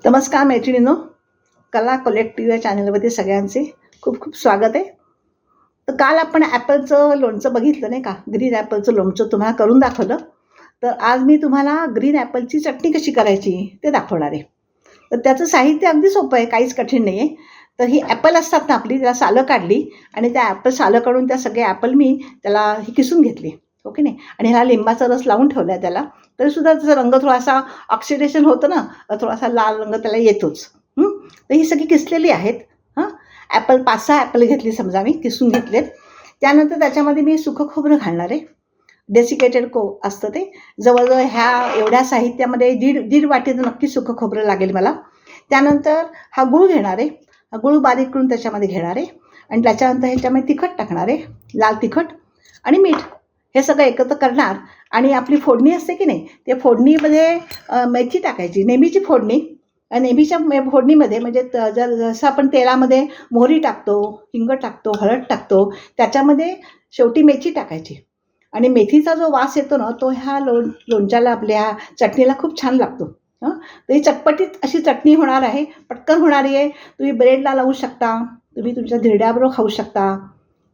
नमस्कार मैत्रिणींनो, कला कलेक्टिव्ह या चॅनलमध्ये सगळ्यांचे खूप खूप स्वागत आहे. तर काल आपण ॲपलचं लोणचं बघितलं नाही का, ग्रीन ॲपलचं लोणचं तुम्हाला करून दाखवलं. तर आज मी तुम्हाला ग्रीन ॲपलची चटणी कशी करायची ते दाखवणार आहे. तर त्याचं साहित्य अगदी सोपं आहे, काहीच कठीण नाही आहे. तर ही ॲपल असतात ना आपली, त्याला सालं काढली आणि त्या ॲपल सालं काढून त्या सगळे ॲपल मी त्याला ही किसून घेतली, ओके नाही. आणि ह्याला लिंबाचा रस लावून ठेवला आहे त्याला. तरीसुद्धा त्याचा रंग थोडासा ऑक्सिडेशन होतं ना, थोडासा लाल रंग त्याला येतोच. तर ही सगळी किसलेली आहेत. हां, ॲपल 5-6 ॲपल घेतली समजा, मी किसून घेतलेत. त्यानंतर त्याच्यामध्ये मी सुकं खोबरं घालणार आहे. डेसिकेटेड असतं ते. जवळजवळ ह्या एवढ्या साहित्यामध्ये दीड वाटी तर नक्की सुकं खोबरं लागेल मला. त्यानंतर हा गूळ घेणार आहे. हा गूळ बारीक करून त्याच्यामध्ये घेणार आहे आणि त्याच्यानंतर ह्याच्यामध्ये तिखट टाकणार आहे, लाल तिखट आणि मीठ. हे सगळं एकत्र करणार आणि आपली फोडणी असते की नाही, त्या फोडणीमध्ये मेथी टाकायची, नेहमीची फोडणी. नेहमीच्या फोडणीमध्ये म्हणजे जसं आपण तेलामध्ये मोहरी टाकतो, हिंग टाकतो, हळद टाकतो, त्याच्यामध्ये शेवटी मेथी टाकायची. आणि मेथीचा जो वास येतो ना, तो ह्या लोणच्याला, आपल्या चटणीला खूप छान लागतो. तर ही चटपटीत अशी चटणी होणार आहे, पटकन होणारी आहे. तुम्ही ब्रेडला लावू शकता, तुम्ही तुमच्या धिरड्याबरोबर खाऊ शकता,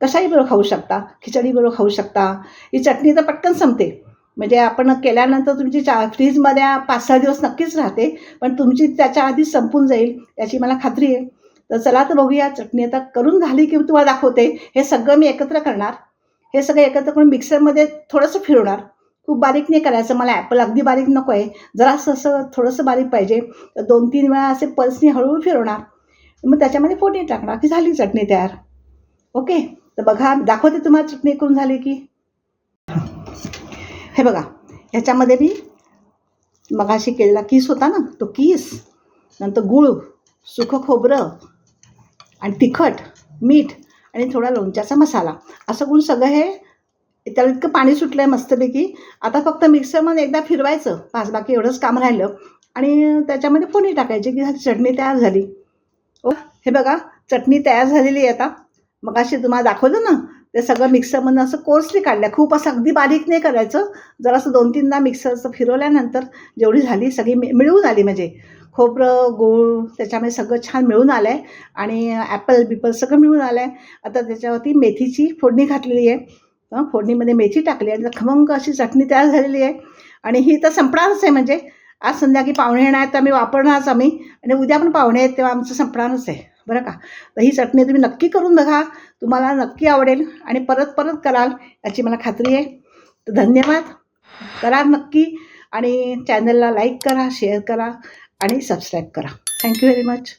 कशाही बरोबर खाऊ शकता, खिचडीबरोबर खाऊ शकता. ही चटणी तर पटकन संपते. म्हणजे आपण केल्यानंतर तुमची फ्रीजमध्ये 5-6 दिवस नक्कीच राहते, पण तुमची त्याच्या आधीच संपून जाईल याची मला खात्री आहे. तर चला तर बघूया, चटणी आता करून झाली की तुम्हाला दाखवते. हे सगळं मी एकत्र करणार. हे सगळं एकत्र करून मिक्सरमध्ये थोडंसं फिरवणार. खूप बारीक नाही करायचं, मला ॲपल अगदी बारीक नको आहे, जरासं असं थोडंसं बारीक पाहिजे. तर 2-3 वेळा असे पल्सनी हळूहळू फिरवणार. मग त्याच्यामध्ये फोडणी टाकणार की झाली चटणी तयार. ओके, तर बघा, दाखवते तुम्हाला चटणी करून झाली की. हे बघा, ह्याच्यामध्ये मी मगाशी केलेला किस होता ना, तो किस, नंतर गूळ, सुकं खोबरं आणि तिखट, मीठ आणि थोडा लोणच्याचा मसाला, असं करून सगळं हे त्याला इतकं पाणी सुटलं आहे मस्तपैकी. आता फक्त मिक्सरमध्ये एकदा फिरवायचं, बाकी एवढंच काम राहिलं आणि त्याच्यामध्ये फोडणी टाकायची की चटणी तयार झाली. हे बघा, चटणी तयार झालेली आहे आता. मगाशी तुम्हाला दाखवलं ना, ते सगळं मिक्सरमधून असं कोर्सली काढलं. खूप असं अगदी बारीक नाही करायचं, जरासं 2-3दा मिक्सरचं फिरवल्यानंतर जेवढी झाली सगळी मिळून आली, म्हणजे खोबरं, गूळ त्याच्यामध्ये सगळं छान मिळून आलं आहे आणि ॲपल सगळं मिळून आलं आहे. आता त्याच्यावरती मेथीची फोडणी घातलेली आहे. फोडणीमध्ये मेथी टाकली आणि खमंग अशी चटणी तयार झालेली आहे. आणि ही तर संपणारच आहे, म्हणजे आज संध्याकाळी पाहुणे येणार आहेत तर आम्ही वापरणारच आम्ही, आणि उद्या पण पाहुणे आहेत तेव्हा आमचं संपणारच आहे, बरं का. तर ही चटणी तुम्ही नक्की करून बघा, तुम्हाला नक्की आवडेल आणि परत परत कराल याची मला खात्री आहे. तर धन्यवाद, करा नक्की आणि चॅनलला लाईक करा, शेअर करा आणि सबस्क्राईब करा. Thank you very much.